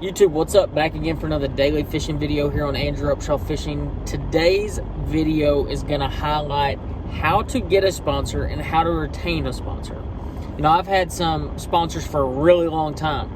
YouTube, what's up? Back again for another daily fishing video here on Andrew Upshaw Fishing. Today's video is going to highlight how to get a sponsor and how to retain a sponsor. You know, I've had some sponsors for a really long time.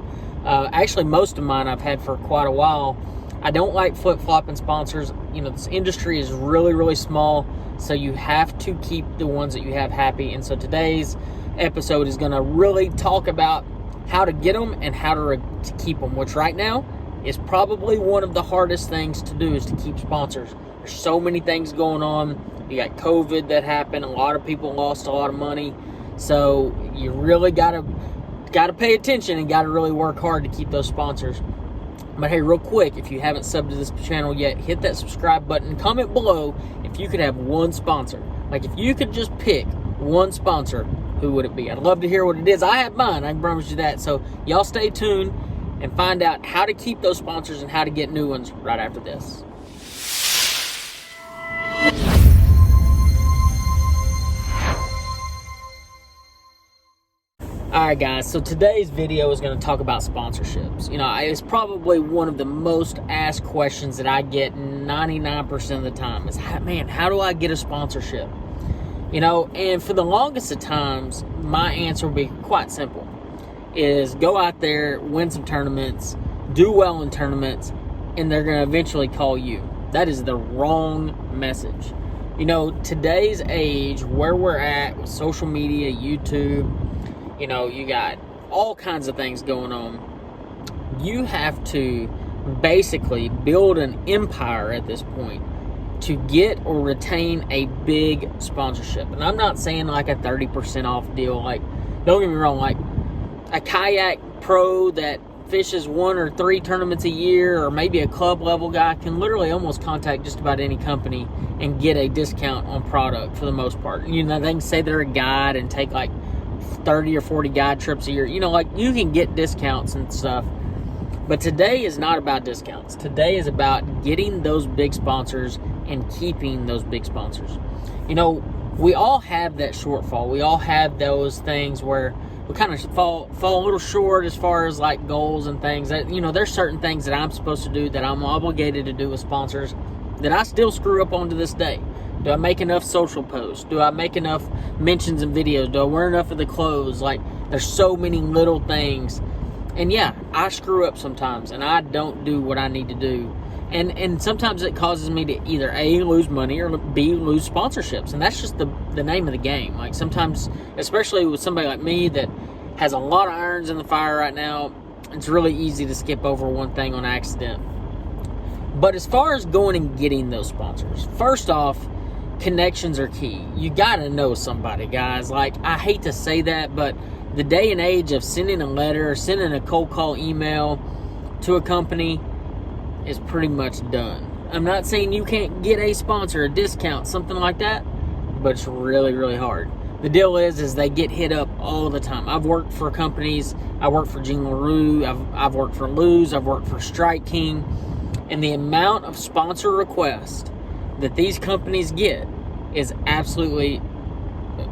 Actually, most of mine I've had for quite a while. I don't like flip-flopping sponsors. You know, this industry is really, really small, so you have to keep the ones that you have happy. And so today's episode is going to really talk about how to get them and how to keep them, which right now is probably one of the hardest things to do, is to keep sponsors. There's so many things going on. You got COVID that happened. A lot of people lost a lot of money. So you really gotta pay attention and gotta really work hard to keep those sponsors. But hey, real quick, if you haven't subbed to this channel yet, hit that subscribe button. Comment below if you could have one sponsor. Like, if you could just pick one sponsor, who would it be? I'd love to hear what it is. I have mine, I can promise you that. So y'all stay tuned and find out how to keep those sponsors and how to get new ones right after this. Alright guys, so today's video is going to talk about sponsorships. You know, it's probably one of the most asked questions that I get 99% of the time is, man, how do I get a sponsorship? You know, and for the longest of times, my answer will be quite simple. Is go out there, win some tournaments, do well in tournaments, and they're going to eventually call you. That is the wrong message. You know, today's age, where we're at with social media, YouTube, you know, you got all kinds of things going on. You have to basically build an empire at this point to get or retain a big sponsorship. And I'm not saying like a 30% off deal. Like, don't get me wrong, like a kayak pro that fishes 1 or 3 tournaments a year, or maybe a club level guy, can literally almost contact just about any company and get a discount on product for the most part. You know, they can say they're a guide and take like 30 or 40 guide trips a year. You know, like, you can get discounts and stuff. But today is not about discounts. Today is about getting those big sponsors and keeping those big sponsors. You know, we all have that shortfall. We all have those things where we kind of fall a little short as far as like goals and things. That, you know, there's certain things that I'm supposed to do that I'm obligated to do with sponsors that I still screw up on to this day. Do I make enough social posts? Do I make enough mentions in videos? Do I wear enough of the clothes? Like, there's so many little things. And yeah, I screw up sometimes, and I don't do what I need to do. And sometimes it causes me to either A, lose money, or B, lose sponsorships. And that's just the name of the game. Like, sometimes, especially with somebody like me that has a lot of irons in the fire right now, it's really easy to skip over one thing on accident. But as far as going and getting those sponsors, first off, connections are key. You gotta know somebody, guys. Like, I hate to say that, but the day and age of sending a letter or sending a cold call email to a company is pretty much done. I'm not saying you can't get a sponsor, a discount, something like that, but it's really, really hard. The deal is they get hit up all the time. I've worked for companies. I worked for Jean LaRue. I've worked for Luz. I've worked for Strike King. And the amount of sponsor requests that these companies get is absolutely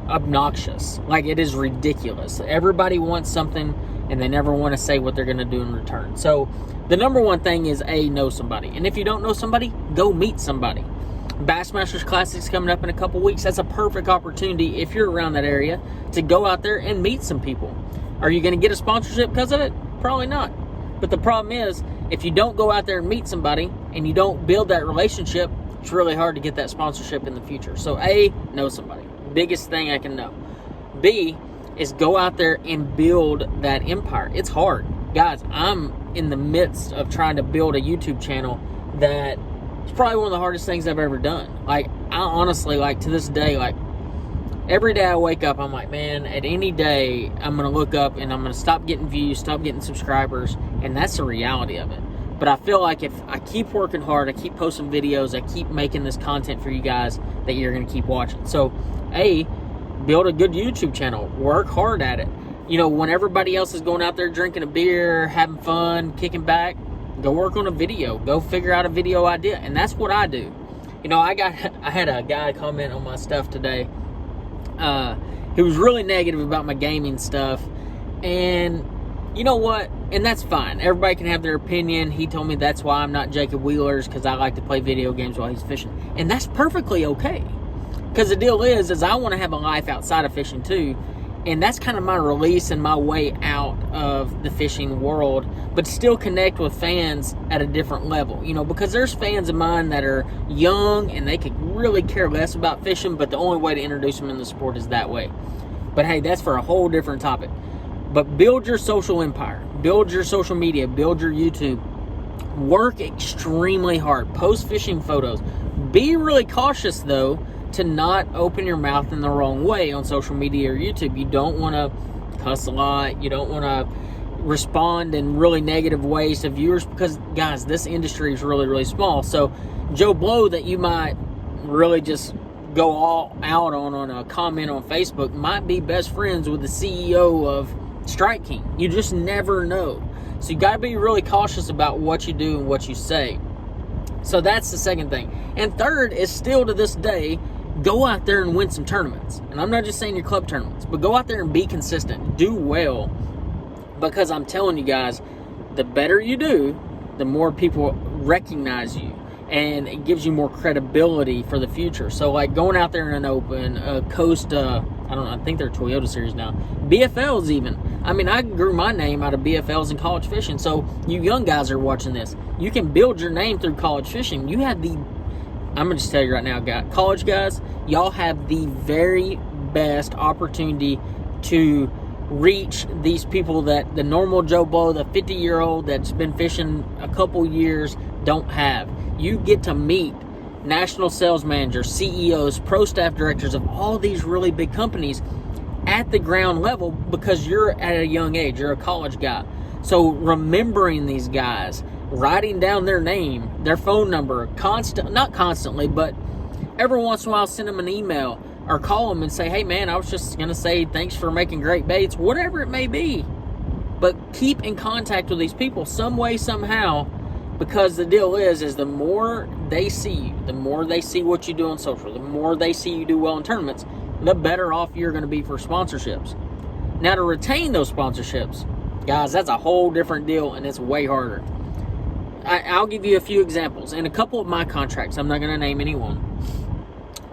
obnoxious. Like, it is ridiculous. Everybody wants something, and they never want to say what they're going to do in return. So the number one thing is, A, know somebody. And if you don't know somebody, go meet somebody. Bassmasters Classic's coming up in a couple weeks. That's a perfect opportunity, if you're around that area, to go out there and meet some people. Are you going to get a sponsorship because of it? Probably not. But the problem is, if you don't go out there and meet somebody and you don't build that relationship, it's really hard to get that sponsorship in the future. So A, know somebody. Biggest thing I can know. B is go out there and build that empire. It's hard. Guys, I'm in the midst of trying to build a YouTube channel that is probably one of the hardest things I've ever done. Like, I honestly, like, to this day, like, every day I wake up, I'm like, man, at any day, I'm going to look up and I'm going to stop getting views, stop getting subscribers, and that's the reality of it. But I feel like if I keep working hard, I keep posting videos, I keep making this content for you guys, that you're going to keep watching. So, A, build a good YouTube channel. Work hard at it. You know, when everybody else is going out there drinking a beer, having fun, kicking back, go work on a video. Go figure out a video idea. And that's what I do. You know, I had a guy comment on my stuff today. He was really negative about my gaming stuff. And you know what? And that's fine. Everybody can have their opinion. He told me that's why I'm not Jacob Wheeler's, because I like to play video games while he's fishing. And that's perfectly okay. Because the deal is I want to have a life outside of fishing too. And that's kind of my release and my way out of the fishing world, but still connect with fans at a different level. You know, because there's fans of mine that are young and they could really care less about fishing, but the only way to introduce them in the sport is that way. But hey, that's for a whole different topic. But build your social empire, build your social media, build your YouTube. Work extremely hard. Post fishing photos. Be really cautious though to not open your mouth in the wrong way on social media or YouTube. You don't want to cuss a lot. You don't want to respond in really negative ways to viewers, because guys, this industry is really, really small. So Joe Blow that you might really just go all out on a comment on Facebook might be best friends with the CEO of Strike King. You just never know. So you got to be really cautious about what you do and what you say. So that's the second thing. And third is still to this day, go out there and win some tournaments. And I'm not just saying your club tournaments, but go out there and be consistent. Do well. Because I'm telling you guys, the better you do, the more people recognize you. And it gives you more credibility for the future. So like going out there in an open, Coast, I don't know, I think they're Toyota Series now. BFLs even. I mean, I grew my name out of BFLs in college fishing. So you young guys are watching this. You can build your name through college fishing. You have I'm going to just tell you right now, guys, college guys, y'all have the very best opportunity to reach these people that the normal Joe Blow, the 50-year-old that's been fishing a couple years, don't have. You get to meet national sales managers, CEOs, pro staff directors of all these really big companies at the ground level because you're at a young age. You're a college guy. So remembering these guys, writing down their name, their phone number, not constantly, but every once in a while send them an email or call them and say, hey man, I was just going to say thanks for making great baits, whatever it may be. But keep in contact with these people some way, somehow, because the deal is the more they see you, the more they see what you do on social, the more they see you do well in tournaments, the better off you're going to be for sponsorships. Now to retain those sponsorships, guys, that's a whole different deal and it's way harder. I'll give you a few examples. In a couple of my contracts, I'm not going to name anyone,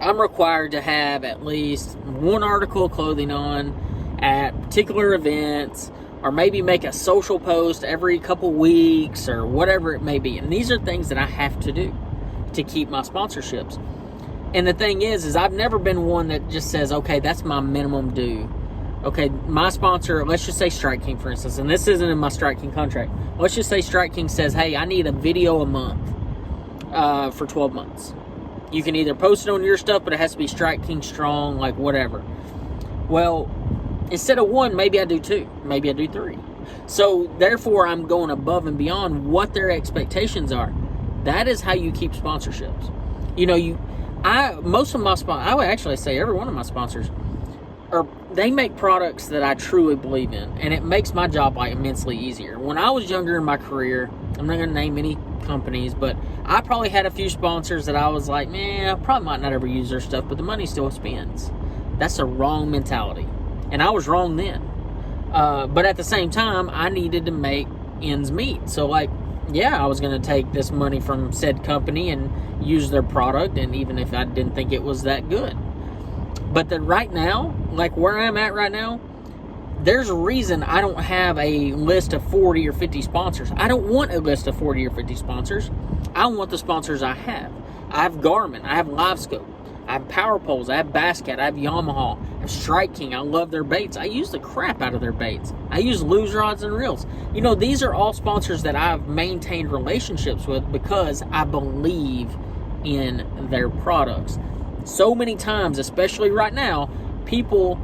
I'm required to have at least one article of clothing on at particular events, or maybe make a social post every couple weeks or whatever it may be. And these are things that I have to do to keep my sponsorships. And the thing is I've never been one that just says, okay, that's my minimum due. Okay, my sponsor, let's just say Strike King, for instance, and this isn't in my Strike King contract. Let's just say Strike King says, hey, I need a video a month for 12 months. You can either post it on your stuff, but it has to be Strike King strong, like whatever. Well, instead of one, maybe I do two. Maybe I do three. So, therefore, I'm going above and beyond what their expectations are. That is how you keep sponsorships. You know, most of my sponsors, I would actually say every one of my sponsors, they make products that I truly believe in, and it makes my job like immensely easier. When I was younger in my career, I'm not going to name any companies, but I probably had a few sponsors that I was like, man, I probably might not ever use their stuff, but the money still spends. That's a wrong mentality, and I was wrong then. But at the same time, I needed to make ends meet. So like, yeah, I was going to take this money from said company and use their product, and even if I didn't think it was that good. But then right now, like where I'm at right now, there's a reason I don't have a list of 40 or 50 sponsors. I don't want a list of 40 or 50 sponsors. I want the sponsors I have. I have Garmin. I have LiveScope. I have Power Poles. I have Basscat. I have Yamaha. I have Strike King. I love their baits. I use the crap out of their baits. I use Lose Rods and Reels. You know, these are all sponsors that I've maintained relationships with because I believe in their products. So many times, especially right now, people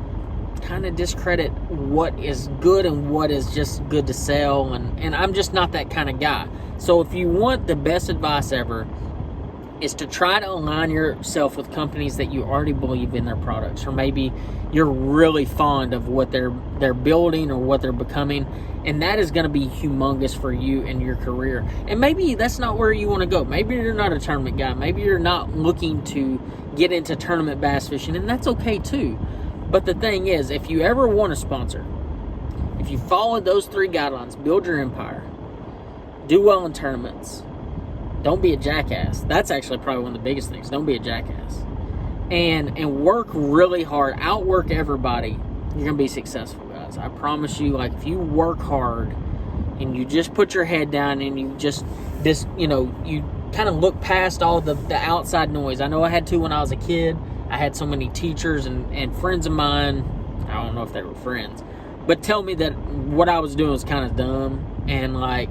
kind of discredit what is good and what is just good to sell, and I'm just not that kind of guy. So if you want the best advice ever, is to try to align yourself with companies that you already believe in their products, or maybe you're really fond of what they're building or what they're becoming, and that is going to be humongous for you in your career. And maybe that's not where you want to go. Maybe you're not a tournament guy. Maybe you're not looking to get into tournament bass fishing, and that's okay too. But the thing is, if you ever want a sponsor, If you follow those 3 guidelines, build your empire, do well in tournaments, don't be a jackass. That's actually probably one of the biggest things. Don't be a jackass. And work really hard, outwork everybody, you're going to be successful, guys. I promise you, like, if you work hard and you just put your head down and you just you kind of look past all the outside noise. I know I had to when I was a kid. I had so many teachers and friends of mine, I don't know if they were friends, but tell me that what I was doing was kind of dumb. And, like,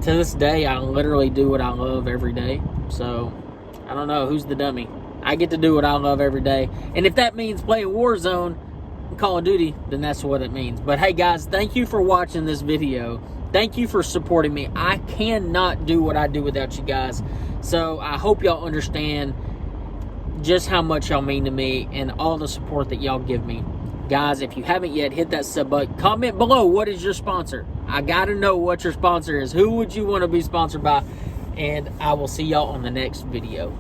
to this day, I literally do what I love every day. So, I don't know, who's the dummy? I get to do what I love every day. And if that means playing Warzone and Call of Duty, then that's what it means. But hey, guys, thank you for watching this video. Thank you for supporting me. I cannot do what I do without you guys. So I hope y'all understand just how much y'all mean to me and all the support that y'all give me. Guys, if you haven't yet, hit that sub button. Comment below, what is your sponsor? I got to know what your sponsor is. Who would you want to be sponsored by? And I will see y'all on the next video.